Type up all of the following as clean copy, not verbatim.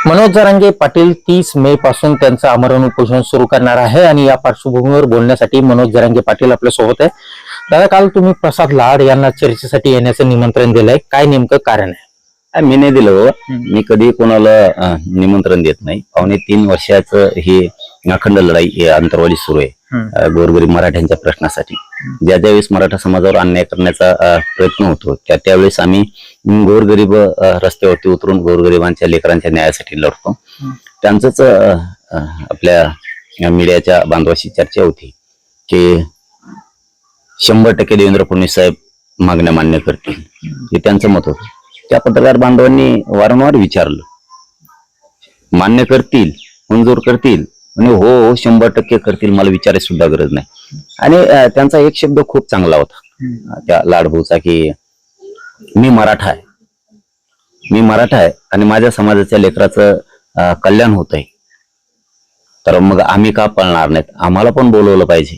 मनोज जरांगे पाटील 30 मे पासून त्यांचं आमरण उपोषण सुरू करणार आहे आणि या पार्श्वभूमीवर बोलण्यासाठी मनोज जरांगे पाटील आपल्या सोबत आहे. दादा, काल तुम्ही प्रसाद लाड यांना चर्चेसाठी येण्याचं निमंत्रण दिलंय, काय नेमकं कारण आहे? मी नाही दिलं. मी कधी कोणाला निमंत्रण देत नाही. 2.5 वर्षाचं ही अखंड लढाई ही अंतरवाली सुरू आहे गोरगरीब मराठ्यांच्या प्रश्नासाठी. ज्या ज्यावेळेस मराठा समाजावर अन्याय करण्याचा प्रयत्न होतो त्यावेळेस आम्ही गोरगरीब रस्त्यावरती उतरून गोरगरिबांच्या लेकरांच्या न्यायासाठी लढतो. त्यांचंच आपल्या मीडियाच्या बांधवाशी चर्चा होती की 100% देवेंद्र फडणवीस साहेब मागण्या मान्य करतील, हे त्यांचं मत होतं. त्या पत्रकार बांधवांनी वारंवार विचारलं, मान्य करतील, मंजूर करतील? म्हणजे हो 100% करतील, मला विचारायची सुद्धा गरज नाही. आणि त्यांचा एक शब्द खूप चांगला होता त्या लाडभाऊचा की मी मराठा आहे आणि माझ्या समाजाच्या लेकराचं कल्याण होत आहे, तर मग आम्ही का पळणार नाहीत? आम्हाला पण बोलवलं पाहिजे.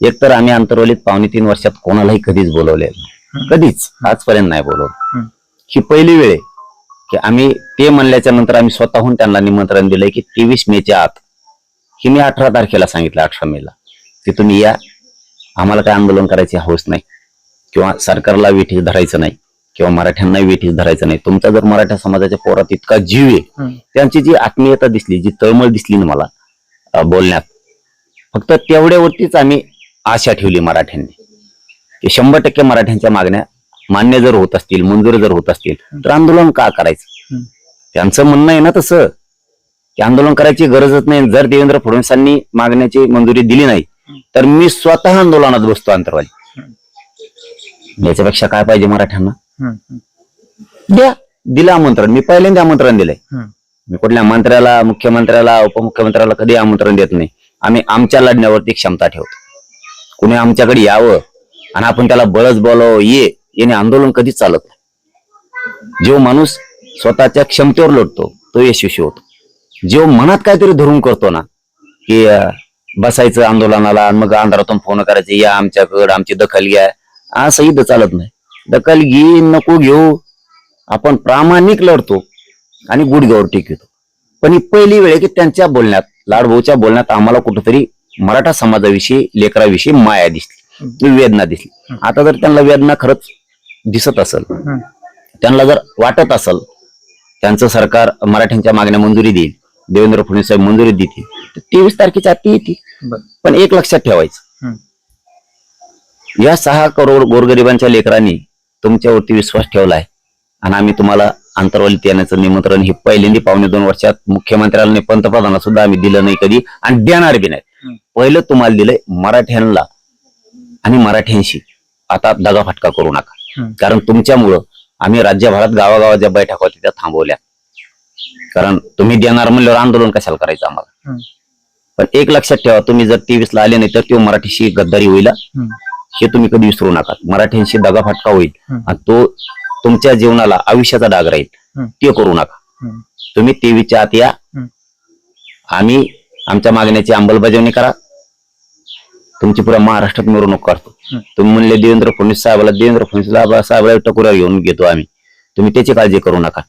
एकतर आम्ही अंतरवलीत 2.5 वर्षात कोणालाही कधीच बोलवलेलं नाही, कधीच आजपर्यंत नाही बोलवलं. ही पहिली वेळ आहे की आम्ही ते म्हणल्याच्या नंतर आम्ही स्वतःहून त्यांना निमंत्रण दिलंय की 23 मेच्या आत, की मी 18 तारखेला सांगितलं, 18 मेला की तुम्ही या, आम्हाला काय आंदोलन करायची हौस नाही किंवा सरकारला वेठीस धरायचं नाही किंवा मराठ्यांना वेठीस धरायचं नाही. तुमचा जर मराठा समाजाच्या पोरात इतका जीव आहे, त्यांची जी आत्मीयता दिसली, जी तळमळ दिसली ना मला बोलण्यात, फक्त तेवढ्यावरतीच आम्ही आशा ठेवली मराठ्यांनी की 100% मराठ्यांच्या मागण्या मान्य जर होत असतील, मंजूर जर होत असतील तर आंदोलन का करायचं? त्यांचं म्हणणं आहे ना तसं की आंदोलन करायची गरजच नाही. जर देवेंद्र फडणवीसांनी मागण्याची मंजुरी दिली नाही तर मी स्वतः आंदोलनात बसतो अंतरवाली. याच्यापेक्षा काय पाहिजे मराठ्यांना? द्या, दिलं आमंत्रण. मी पहिल्यांदा आमंत्रण दिलंय. मी कुठल्या मंत्र्याला, मुख्यमंत्र्याला, उपमुख्यमंत्र्याला कधी आमंत्रण देत नाही. आम्ही आमच्या लढण्यावरती क्षमता ठेवतो. कुणी आमच्याकडे यावं आणि आपण त्याला बळच बोलावं येणे आंदोलन कधीच चालत नाही. जो माणूस स्वतःच्या क्षमतेवर लढतो तो यशस्वी होतो. जो मनात काहीतरी धरून करतो ना की बसायचं आंदोलनाला आणि मग अंधारातून फोन करायचे, या आमच्याकडे, आमची दखल घ्या, असं इथं चालत नाही. दखल घे नको घेऊ, आपण प्रामाणिक लढतो आणि गुडघ्यावर टेकतो. पण ही पहिली वेळ की त्यांच्या बोलण्यात, लाडभाऊच्या बोलण्यात आम्हाला कुठेतरी मराठा समाजाविषयी, लेकराविषयी माया दिसली, वेदना दिसली. आता जर त्यांना वेदना खरंच दिसत असेल, त्यांना जर वाटत असेल त्यांचं सरकार मराठ्यांच्या मागण्या मंजुरी देईल, देवेंद्र फडणवीस साहेब मंजुरी देतील, तर 23 तारखेच्या आत येतील. पण एक लक्षात ठेवायचं, या 6 करोड गोरगरिबांच्या लेकरांनी तुमच्यावरती विश्वास ठेवलाय आणि आम्ही तुम्हाला अंतरवालीत येण्याचं निमंत्रण हे पहिल्यांदा 2.5 वर्षात मुख्यमंत्र्याला नाही, पंतप्रधानांना सुद्धा आम्ही दिलं नाही कधी आणि देणार बी नाही. पहिलं तुम्हाला दिलंय मराठ्यांना आणि मराठ्यांशी आता दगाफटका करू नका. कारण तुमच्यामुळं आम्ही राज्यभरात गावागावाच्या बैठका होत्या त्या थांबवल्या. कारण तुम्ही देणार म्हणल्यावर आंदोलन कशाला करायचं आम्हाला? पण एक लक्षात ठेवा, तुम्ही जर 23 ला आले नाही तर तो मराठीशी गद्दारी होईल, हे तुम्ही कधी विसरू नका. मराठ्यांशी दगाफटका होईल आणि तो तुमच्या जीवनाला आयुष्याचा डाग राहील, ते करू नका. तुम्ही 23च्या आत या, आम्ही आमच्या मागण्याची अंमलबजावणी करा. तुमची पुरा महाराष्ट्रात मिरवणूक करतो. तुम्ही म्हणले देवेंद्र फडणवीस साहेबाला टकोऱ्या घेऊन घेतो आम्ही, तुम्ही त्याची काळजी करू नका.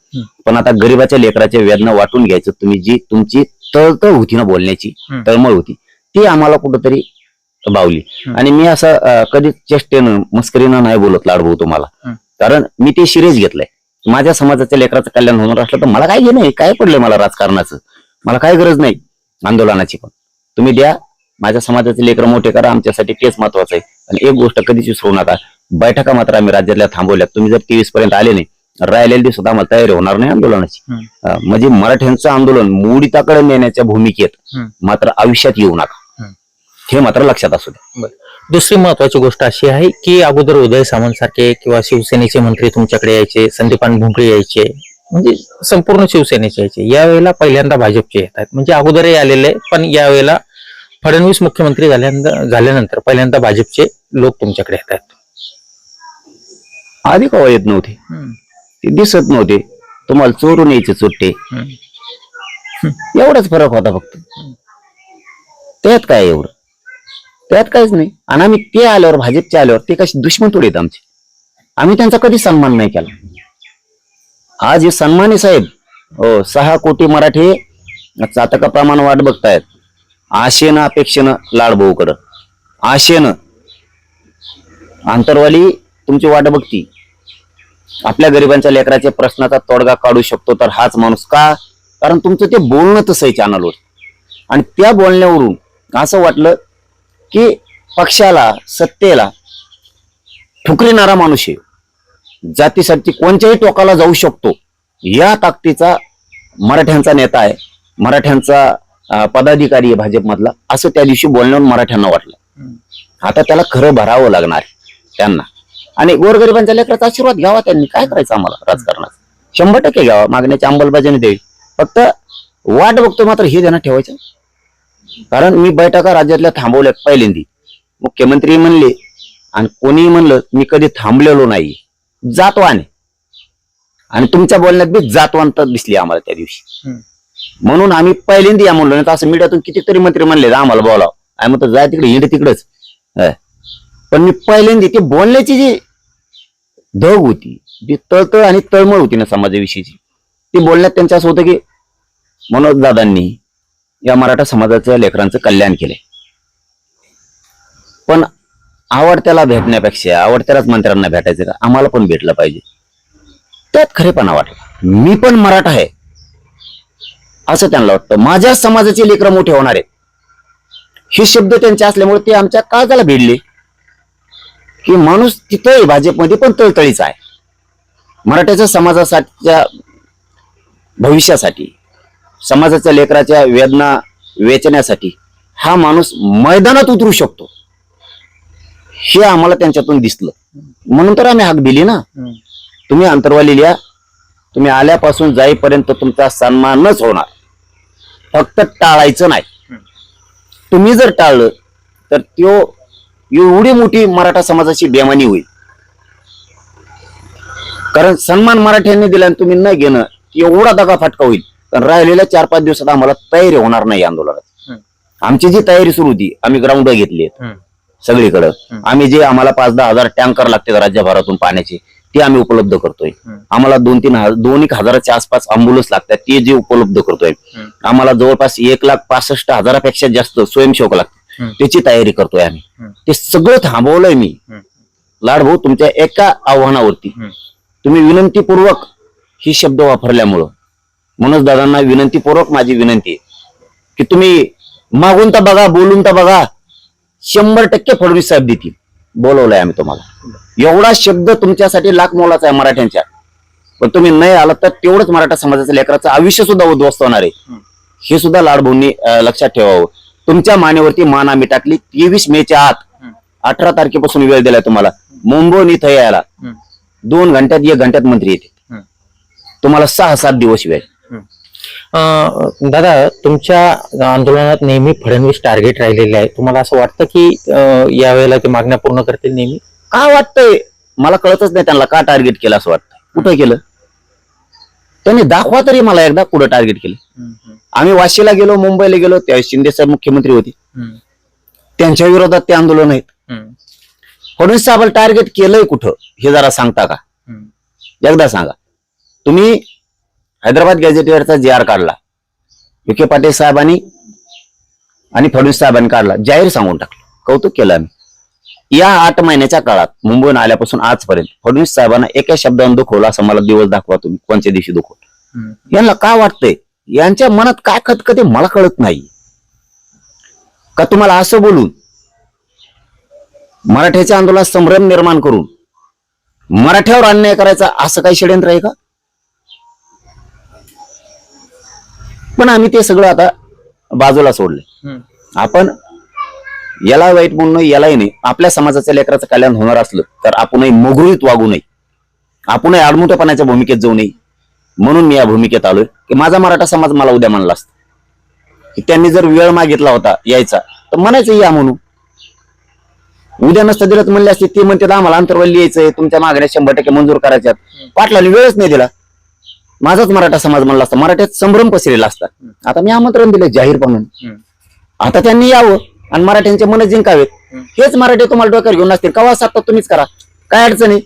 पण आता गरीबाच्या लेकराच्या वेदना वाटून घ्यायचं, तुम्ही जी तुमची तळतळ होती ना बोलण्याची, तळमळ होती, ती आम्हाला कुठंतरी बावली. आणि मी असं कधी चेष्टेनं, मस्करीनं नाही बोलत लाडभाऊ तुम्हाला, कारण मी ते सिरियस घेतलंय. माझ्या समाजाच्या लेकराचं कल्याण होणार असलं तर मला काय घेणं आहे, काय पडलंय मला राजकारणाचं, मला काय गरज नाही आंदोलनाची. पण तुम्ही द्या, माझ्या समाजाचे लेकर मोठे करा, आमच्यासाठी तेच महत्वाचं आहे. आणि एक गोष्ट कधीच विसरू नका, बैठका मात्र आम्ही राज्यातल्या थांबवल्यात. तुम्ही जर 23 पर्यंत आले नाही, राहिलेल्या दिवसात आम्हाला तयारी होणार नाही आंदोलनाची. म्हणजे मराठ्यांचं आंदोलन मोडीताकडे नेण्याच्या भूमिकेत मात्र आयुष्यात येऊ नका, हे मात्र लक्षात असू द्या. दुसरी महत्वाची गोष्ट अशी आहे की अगोदर उदय सामंत सारखे किंवा शिवसेनेचे मंत्री तुमच्याकडे यायचे, संदीपान भुमरे यायचे, म्हणजे संपूर्ण शिवसेनेचे यायचे. यावेळेला पहिल्यांदा भाजपचे येत आहेत. म्हणजे अगोदरही आलेले, पण यावेळेला फडणवीस मुख्यमंत्री झाल्यानंतर पहिल्यांदा भाजपचे लोक तुमच्याकडे येत आहेत. आधी कवा येत नव्हते, ते दिसत नव्हते, तुम्हाला चोरून यायचे सुट्टे, एवढाच फरक होता फक्त. त्यात काय एवढं, त्यात काहीच नाही. आणि आम्ही ते आल्यावर, भाजपचे आल्यावर, ते कशी दुश्मन थोडे आहेत आमचे, आम्ही त्यांचा कधी सन्मान नाही केला. आज हे सन्मानी साहेब हो 6 कोटी मराठी चातकाप्रमाणे वाट बघतायत. आशेनं अपेक्षेनं लाडभाऊकडं, आशेनं आंतरवाली तुमची वाट बघती. आपल्या गरिबांच्या लेकराच्या प्रश्नाचा तोडगा काढू शकतो तर हाच माणूस. का? कारण तुमचं ते बोलणं तसं आहे चॅनलवर. आणि त्या बोलण्यावरून असं वाटलं की पक्षाला, सत्तेला ठुकरिणारा माणूस आहे, जातीसाठी कोणत्याही टोकाला जाऊ शकतो, या ताकदीचा मराठ्यांचा नेता आहे, मराठ्यांचा पदाधिकारी आहे भाजपमधला, असं त्या दिवशी बोलण्यावरून मराठ्यांना वाटलं. आता त्याला खरं भरावं लागणार त्यांना. आणि गोरगरिबांच्या लेकराचा आशीर्वाद घ्यावा त्यांनी. काय करायचं आम्हाला राजकारणात? 100% घ्यावा, मागण्याची अंमलबजावणी द्यावी. फक्त वाट बघतो मात्र हे ध्यानात ठेवायचं. कारण मी बैठका राज्यातल्या थांबवल्या पहिल्यांदी. मुख्यमंत्री म्हणले आणि कोणीही म्हणलं, मी कधी थांबलेलो नाही, जातवान. आणि तुमच्या बोलण्यात बी जातवानता दिसली आम्हाला त्या दिवशी. म्हणून आम्ही पहिल्यांदा या म्हणलो. नाही तर असं मीडियातून कितीतरी मंत्री म्हणले आम्हाला बोलाव, आम्ही म्हणतो जाय तिकडे, हिंड तिकडच. पण मी पहिल्यांदा ते बोलण्याची जी धग होती, जी तळतळ आणि तळमळ होती ना समाजाविषयीची, ती बोलण्यात त्यांच्या असं होतं की मनोज दादांनी या मराठा समाजाच्या लेकरांचं कल्याण केलंय. पण आवडत्याला भेटण्यापेक्षा आवडत्यालाच मंत्र्यांना भेटायचं का, आम्हाला पण भेटलं पाहिजे. त्यात खरेपणा वाटला. मी पण मराठा आहे असं त्यांना वाटतं. माझ्या समाजाचे लेकरं मोठे होणार आहेत हे शब्द त्यांचे असल्यामुळे ते आमच्या काळजाला भिडले की माणूस तिथं भाजपमध्ये पण तळतळीचा आहे. मराठ्याच्या समाजासाठीच्या भविष्यासाठी, समाजाच्या लेकराच्या वेदना वेचण्यासाठी हा माणूस मैदानात उतरू शकतो हे आम्हाला त्यांच्यातून दिसलं. म्हणून तर आम्ही हाक दिली ना. तुम्ही अंतरवाली लिहा, तुम्ही आल्यापासून जाईपर्यंत तुमचा सन्मानच होणार, फक्त टाळायचं नाही. तुम्ही जर टाळलं तर त्यो एवढी मोठी मराठा समाजाची बेमानी होईल. कारण सन्मान मराठ्यांनी दिला आणि तुम्ही न घेणं एवढा दगा फटका होईल. कारण राहिलेल्या 4-5 दिवसात आम्हाला तयारी होणार नाही आंदोलनात. आमची जी तयारी सुरू होती, आम्ही ग्राउंड घेतली सगळीकडे. आम्ही जे आम्हाला 5-10 हजार टँकर लागते राज्यभरातून पाण्याचे, ते आम्ही उपलब्ध करतोय. आम्हाला 2-3 हजाराच्या आसपास अँब्युलन्स लागतात, ते जे उपलब्ध करतोय. आम्हाला जवळपास 1,65,000पेक्षा जास्त स्वयंसेवक लागतात, त्याची तयारी करतोय आम्ही. ते सगळं थांबवलंय मी. लाडभाऊ, तुमच्या एका आव्हानावरती तुम्ही विनंतीपूर्वक ही शब्द वापरल्यामुळं मनोज दादांना विनंतीपूर्वक माझी विनंती आहे की तुम्ही मागून तर बघा, बोलून तर बघा, 100% फडणवीस साहेब देतील. बोलवलंय आम्ही तुम्हाला. एवढा शब्द तुमच्यासाठी लाख मोलाचा आहे मराठ्यांच्या. पण तुम्ही नाही आलात तर तेवढंच मराठा समाजाच्या लेकराचं आयुष्य सुद्धा उद्ध्वस्त होणार आहे. हे सुद्धा लाडभाऊंनी लक्षात ठेवावं. तुमच्या मानेवरती मान आम्ही टाकली. 23 मेच्या आत 18 तारखेपासून वेळ दिलाय तुम्हाला. मुंबईहून इथं यायला 2 घंट्यात 1 घंट्यात मंत्री येते. तुम्हाला 6-7 दिवस वेळ. दादा, तुमच्या आंदोलनात नेहमी फडणवीस टार्गेट राहिलेले आहे. तुम्हाला असं वाटतं की यावेळेला ते मागण्या पूर्ण करतील नेहमी? का वाटतंय मला कळतच नाही त्यांना का टार्गेट केलं असं वाटतं. कुठं केलं त्यांनी दाखवा तरी मला एकदा, कुठं टार्गेट केलं. आम्ही वाशीला गेलो, मुंबईला गेलो, त्यावेळेस शिंदे साहेब मुख्यमंत्री होते, त्यांच्या विरोधात ते आंदोलन आहेत. फडणवीस साहेबांना टार्गेट केलंय कुठं हे जरा सांगता का? एकदा सांगा. तुम्ही हैदराबाद गॅझेटियरचा JR काढला, विखे पाटील साहेबांनी आणि फडणवीस साहेबांनी काढला, जाहीर सांगून टाकलं, कौतुक केलं आम्ही. या 8 महिन्याच्या काळात मुंबईहून आल्यापासून आजपर्यंत फडणवीस साहेबांना एका शब्दाने दुखवलं असं मला दिवस दाखवा तुम्ही, कोणत्या दिवशी दुखवलं. यांना काय वाटतंय, यांच्या मनात काय खतखते मला कळत नाही. का तुम्हाला असं बोलून मराठ्याच्या आंदोलनात संभ्रम निर्माण करून मराठ्यावर अन्याय करायचा असं काही षडयंत्र आहे का? पण आम्ही ते सगळं आता बाजूला सोडले. आपण याला वाईट म्हणून यालाही नाही. आपल्या समाजाच्या लेकराचं कल्याण होणार असलं तर आपणही मोगरीत वागू नये, आपणही आडमुठेपणाच्या भूमिकेत जाऊ नये. म्हणून मी या भूमिकेत आलोय की माझा मराठा समाज मला उद्या म्हणला असता की त्यांनी जर वेळ मागितला होता यायचा तर म्हणायचं या म्हणून. उद्या नसतं दिलं तर म्हणले असते ते म्हणतात आम्हाला अंतरवल्ली यायचंय, तुमच्या मागण्या 100% मंजूर करायच्यात. पाटलांनी वेळच नाही दिला. माझाच मराठा समाज म्हणला असता, मराठ्यात संभ्रम पसरेला असता. आता मी आमंत्रण दिलं जाहीरपणे. आता त्यांनी यावं आणि मराठ्यांचे मन जिंकावेत. हेच मराठी तुम्हाला डोक्यावर घेऊन असतील, कवा साधता तुम्हीच करा, काय अडचण आहे.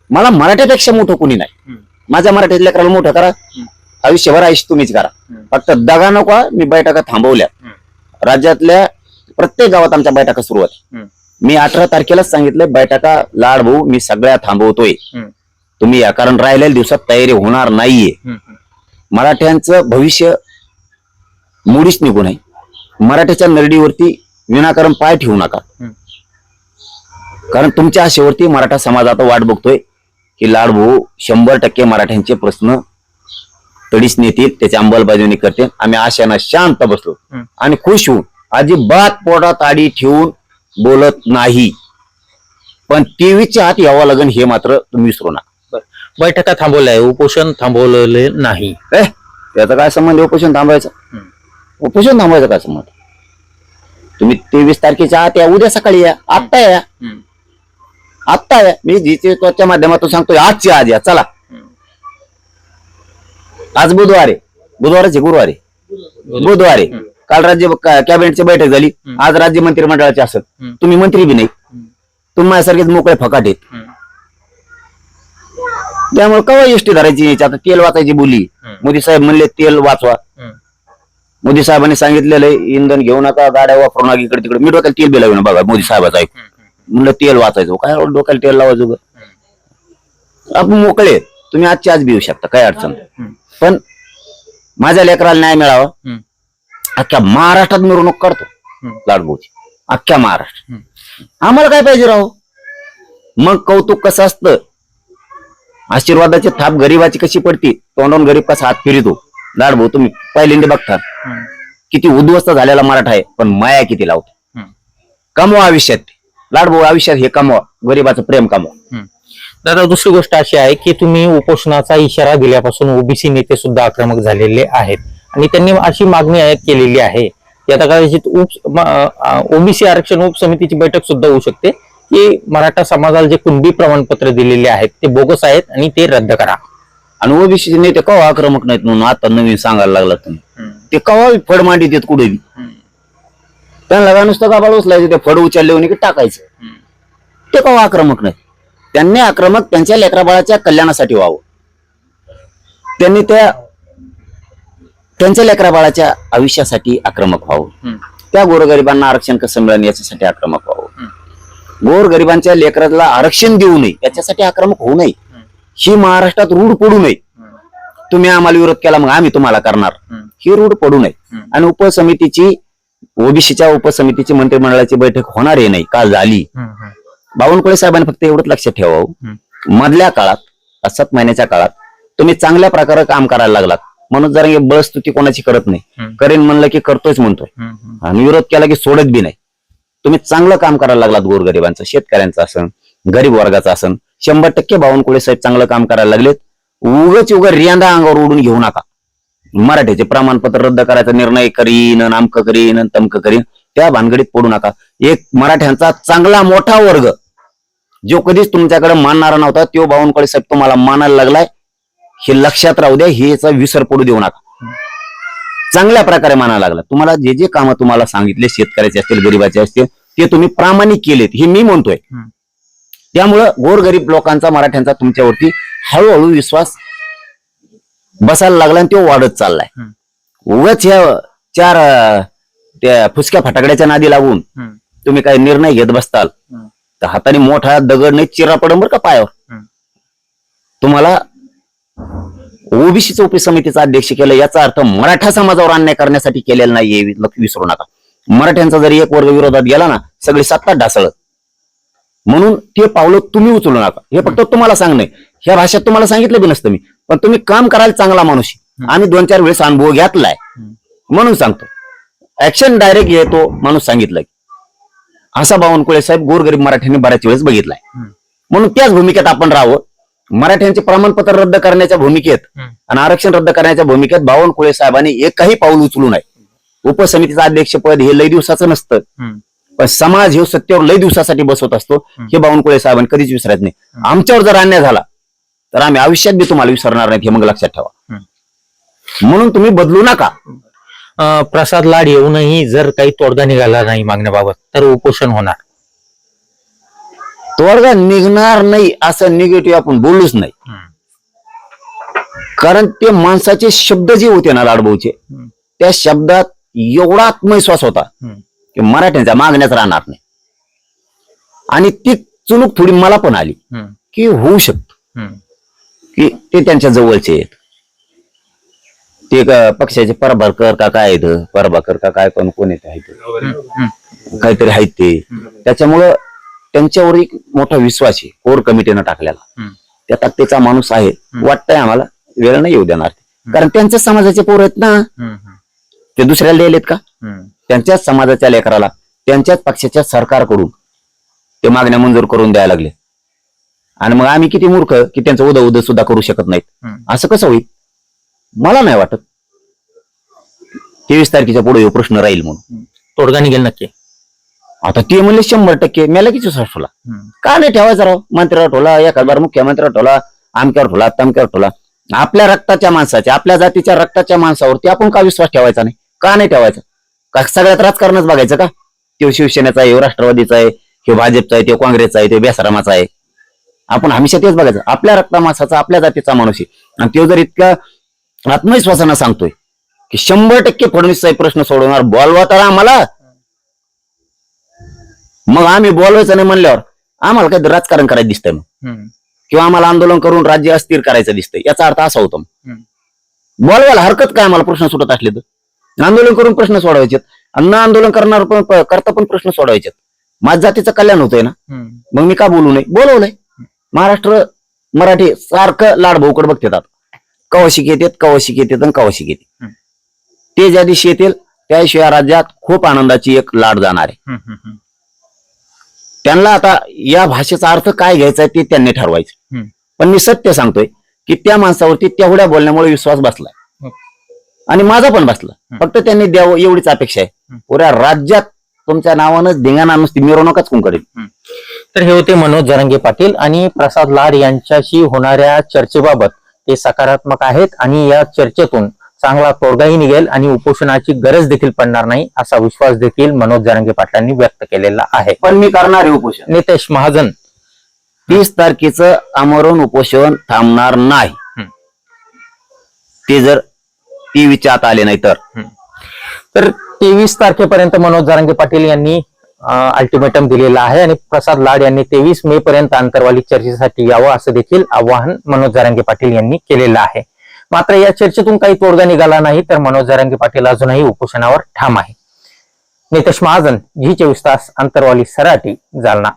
मला मराठ्यापेक्षा मोठं कोणी नाही. माझ्या मराठ्याच्या लेकराला मोठं करा आयुष्यभर आयुष्य तुम्हीच करा, फक्त दगा नको. मी बैठका थांबवल्या राज्यातल्या प्रत्येक गावात, आमच्या बैठका सुरू आहेत. मी 18 तारखेलाच सांगितलं बैठका लाड भाऊ मी सगळ्या थांबवतोय, तुम्ही या, कारण राहिलेल्या दिवसात तयारी होणार नाहीये. मराठ्यांचं भविष्य मुडीच निघू नये, मराठ्याच्या नरडीवरती विनाकारण पाय ठेवू नका, कारण तुमच्या आशेवरती मराठा समाज आता वाट बघतोय की लाड भाऊ 100% मराठ्यांचे प्रश्न तडीस नेतील, त्याची अंमलबजावणी करतील. आम्ही आशानं शांत बसलो आणि खुश होऊन अजिबात पोटात आडी ठेवून बोलत नाही, पण 23च्या आत यावं लागेल हे मात्र तुम्ही विसरू नका. बैठका थांबवल्या, उपोषण थांबवलेले नाही. त्याचा काय संबंध आहे उपोषण थांबायचं? उपोषण थांबायचं काय संबंध? तुम्ही 23 तारखेच्या आत या, उद्या सकाळी या, आत्ता या, आत्ता या. मी जीच्या माध्यमातून सांगतोय आजची आज या, चला. आज बुधवार आहे, बुधवारच आहे, गुरुवार आहे, बुधवार आहे. काल राज्य कॅबिनेटची बैठक झाली, आज राज्य मंत्रिमंडळाची असेल. तुम्ही मंत्री बी नाही, तुम्ही माझ्यासारखेच मोकळे फकाट आहेत. त्यामुळे केव्हा एसटी धरायची याची? आता तेल वाचायची बोली. मोदी साहेब म्हणले तेल वाचवा. मोदी साहेबांनी सांगितलेलं इंधन घेऊ नका, गाड्या वापरू नका इकडे तिकडे. मी डोक्याला तेल बी लावू ना बघा, मोदी साहेबाचं ऐक म्हणलं तेल वाचायचं. काय डोक्याला तेल लावायचं? आपण मोकळे, तुम्ही आजची आज बी येऊ शकता, काय अडचण. पण माझ्या लेकराला न्याय मिळावा, अख्ख्या महाराष्ट्रात मिरवणूक करतो लाडभाऊची, अख्ख्या महाराष्ट्र. आम्हाला काय पाहिजे राहो? मग कौतुक कसं असतं, आशीर्वादाची थाप गरीबाची कशी पडती, तोंडून गरीब कसा हात फिरतो. लाडभाऊ तुम्ही पहिल्यांदा बघता किती उद्ध्वस्त झालेला मराठा आहे, पण माया किती लावतो. कमवा आयुष्यात, लाडभाऊ आयुष्यात हे कमवा, गरीबाचं प्रेम कमवा. दादा, दुसरी गोष्ट अशी आहे की तुम्ही उपोषणाचा इशारा दिल्यापासून ओबीसी नेते सुद्धा आक्रमक झालेले आहेत आणि त्यांनी अशी मागणी केलेली आहे की आता कदाचित ओबीसी आरक्षण उपसमितीची बैठक सुद्धा होऊ शकते की मराठा समाजाला जे कुणबी प्रमाणपत्र दिलेले आहेत ते बोगस आहेत आणि ते रद्द करा. आणि ओबीसी नेते कवा आक्रमक नाहीत म्हणून आता नवीन सांगायला लागला तुम्ही. ते कवा फड मांडी देत कुठे बी, त्यांना काय नुसतं गाबाळ उचलायचं, ते फड उचलले की टाकायचं. ते कवा आक्रमक नाही. त्यांनी आक्रमक त्यांच्या लेकराबाळाच्या कल्याणासाठी व्हावं, त्यांनी त्यांच्या लेकराबाळाच्या आयुष्यासाठी आक्रमक व्हावं, त्या गोरगरिबांना आरक्षण कसं मिळेल याच्यासाठी आक्रमक व्हावं, गोरगरिबांच्या लेकराला आरक्षण देऊ नये याच्यासाठी आक्रमक होऊ नये. ही महाराष्ट्रात रूढ पडू नये. तुम्ही आम्हाला विरोध केला मग आम्ही तुम्हाला करणार, ही रूढ पडू नये. आणि उपसमितीची, ओबीसीच्या उपसमितीची मंत्रिमंडळाची बैठक होणार आहे नाही, काल झाली. बावनकुळे साहेबांनी फक्त एवढंच लक्षात ठेवावं, मधल्या काळात 7 महिन्याच्या काळात तुम्ही चांगल्या प्रकारे काम करायला लागलात म्हणून जरा बळस्तुती कोणाची करत नाही. करेन म्हणलं की करतोच म्हणतोय, आणि विरोध केला की सोडत बी नाही. तुम्ही चांगलं काम करायला लागलात, गोरगरिबांचं, शेतकऱ्यांचं असन, गरीब वर्गाचं असन. 100% बावनकुळे साहेब चांगलं काम करायला लागलेत. उगाच रियांदा अंगावर उडून घेऊ नका. मराठीचे प्रमाणपत्र रद्द करायचा निर्णय करीन, नामकं करीन, तमकं करीन, त्या भानगडीत पडू नका. एक मराठ्यांचा चांगला मोठा वर्ग जो कधीच तुमच्याकडे मानणारा नव्हता, तो बावनकुळे साहेब तुम्हाला मानायला लागलाय, हे लक्षात राहू द्या. हे याचा विसर पडू देऊ नका. चांगल्या प्रकारे मानायला लागला. तुम्हाला जे जे कामं तुम्हाला सांगितले, शेतकऱ्याचे असतील, गरीबाचे असतील, ते तुम्ही प्रामाणिक केलेत, हे मी म्हणतोय. त्यामुळं गोरगरीब लोकांचा, मराठ्यांचा तुमच्यावरती हळूहळू विश्वास बसायला लागला आणि तो वाढत चाललाय. उगाच ह्या 4 त्या फुसक्या फटाकड्याच्या नादी लागून तुम्ही काही निर्णय घेत बसताल तर हाताने मोठा दगड नाही चिरा पडन बरं का पायावर. तुम्हाला ओबीसीचं उपसमितीचा अध्यक्ष केलं याचा अर्थ मराठा समाजावर अन्याय करण्यासाठी केलेला नाहीये, विसरू नका. मराठ्यांचा जरी एक वर्ग विरोधात गेला ना, सगळी सत्ता ढासळत. म्हणून ते पावलं तुम्ही उचलू नका. हे फक्त तुम्हाला सांगणं, ह्या भाषेत तुम्हाला सांगितलं बी नसतं मी, पण तुम्ही काम करायला चांगला माणूस. आम्ही 2-4 वेळेस अनुभव घेतलाय म्हणून सांगतो. ऍक्शन डायरेक्ट येतो माणूस सांगितलं असा बावनकुळे साहेब गोरगरीब मराठ्यांनी बऱ्याच वेळेस बघितलाय. म्हणून त्याच भूमिकेत आपण राहावं. मराठ्यांचे प्रमाणपत्र रद्द करण्याच्या भूमिकेत आणि आरक्षण रद्द करण्याच्या भूमिकेत बावनकुळे साहेबांनी एकही पाऊल उचलू नये. उपसमितीचं अध्यक्षपद हे लय दिवसाचं नसतं, पण समाज हे सत्तेवर लय दिवसासाठी बसवत असतो, हे बावनकुळे साहेबांनी कधीच विसरायचं नाही. आमच्यावर जर अन्याय झाला तर आम्ही आयुष्यात बी तुम्हाला विसरणार नाही, हे मग लक्षात ठेवा. म्हणून तुम्ही बदलू नका. प्रसाद लाड येऊनही जर काही तोडगा निघाला नाही मागण्याबाबत तर उपोषण होणार. तोडगा निघणार नाही असं निगेटिव्ह आपण बोलूच नाही. कारण ते माणसाचे शब्द जे होते ना लाडभाऊचे, त्या शब्दात एवढा आत्मविश्वास होता की मराठ्यांच्या मागण्याच राहणार नाही. आणि ती चुणूक थोडी मला पण आली की होऊ शकत की ते त्यांच्या जवळचे आहेत, ते पक्षाचे परभाकर का काय आहेत, परभाकर का काय कोण येत आहेत, काहीतरी आहेत ते. त्याच्यामुळं त्यांच्यावर एक मोठा विश्वास आहे कोर कमिटीनं टाकलेला. त्या ताकदीचा माणूस आहे, वाटतंय आम्हाला वेळ नाही येऊ देणार ते. कारण त्यांच्याच समाजाचे पोर आहेत ना, ते दुसऱ्याला द्यायलेत का? त्यांच्याच समाजाच्या लेकराला त्यांच्याच पक्षाच्या सरकारकडून ते मागण्या मंजूर करून द्यायला लागले. आणि मग आम्ही किती मूर्ख की त्यांचं उद सुद्धा करू शकत नाहीत. असं कसं होईल? मला नाही वाटत 23 तारखेच्या पुढे प्रश्न राहील म्हणून. तोडगा निघेल नक्की. आता ते म्हणले 100% मला किती विश्वास ठेवला? का नाही ठेवायचा राव? मंत्र्यावर ठेवला, एखाद बार मुख्यमंत्र्यावर ठेवला, आमक्यावर ठेवला, तमक्यावर ठेवला. आपल्या रक्ताच्या माणसाच्या, आपल्या जातीच्या रक्ताच्या माणसावरती आपण का विश्वास ठेवायचा नाही? का नाही ठेवायचा? का सगळ्यात राजकारणच बघायचं का? तो शिवसेनेचा आहे, राष्ट्रवादीचा आहे, तो भाजपचा आहे, तो काँग्रेसचा आहे, तो बेसरामाचा आहे. आपण हमेशा तेच बघायचं. आपल्या रक्ता माणसाचा, आपल्या जातीचा माणूस आहे. आणि तो जर इतक्या आत्मविश्वासानं सांगतोय की 100% फडणवीस साहेब प्रश्न सोडवणार, बोलवा तर आम्हाला. मग आम्ही बोलवायचं नाही म्हणल्यावर आम्हाला काही राजकारण करायचं दिसतंय मग, किंवा आम्हाला आंदोलन करून राज्य अस्थिर करायचं दिसतंय. याचा अर्थ असा होतो बोलवायला हरकत काय? आम्हाला प्रश्न सुटत असले तर आंदोलन करून प्रश्न सोडवायचे, अन्न आंदोलन करणार करता पण प्रश्न सोडवायचे. माझ्या जातीचं कल्याण होतंय ना, मग मी का बोलू नये? बोलवलंय. महाराष्ट्र मराठी सारखं लाडभाऊकडे बघतात. कवाशिक येतात, कवाशिक येतात आणि कवाशिक येते. ते ज्या दिवशी येतील त्याशिवाय राज्यात खूप आनंदाची एक लाट जाणार आहे. त्यांना आता या भाषेचा अर्थ काय घ्यायचा आहे ते त्यांनी ठरवायचं. पण मी सत्य सांगतोय की त्या माणसावरती तेवढ्या बोलण्यामुळे विश्वास बसलाय आणि माझा पण बसला. फक्त त्यांनी द्यावं एवढीच अपेक्षा आहे. पुऱ्या राज्यात तुमच्या नावानं धिंगाणा नुसती मिरवणूकच कोण करेल. तर हे होते मनोज जरांगे पाटील आणि प्रसाद लाड यांच्याशी होणाऱ्या चर्चेबाबत ते सकारात्मक आहेत आणि या चर्चेतून चांगला तोडगाही निघेल आणि उपोषणाची गरज देखील पडणार नाही असा विश्वास देखील मनोज जरांगे पाटलांनी व्यक्त केलेला आहे. पण मी करणार आहे उपोषण. नितेश महाजन 30 तारखेचं आमरण उपोषण थांबणार नाही. ते जर टीव्हीच्या आत आले नाही तर 23 तारखेपर्यंत मनोज जरांगे पाटील यांनी अल्टिमेटम दिलेला आहे आणि प्रसाद लाड यांनी 23 मे पर्यंत आंतरवाली चर्चेसाठी यावं असं देखील आवाहन मनोज जरांगे पाटील यांनी केलेलं आहे. मात्र या चर्चेतून काही तोडगा निघाला नाही तर मनोज जरांगे पाटील अजूनही उपोषणावर ठाम आहे. नितेश महाजन, झी 24 तास, आंतरवाली, सराटी, जालना.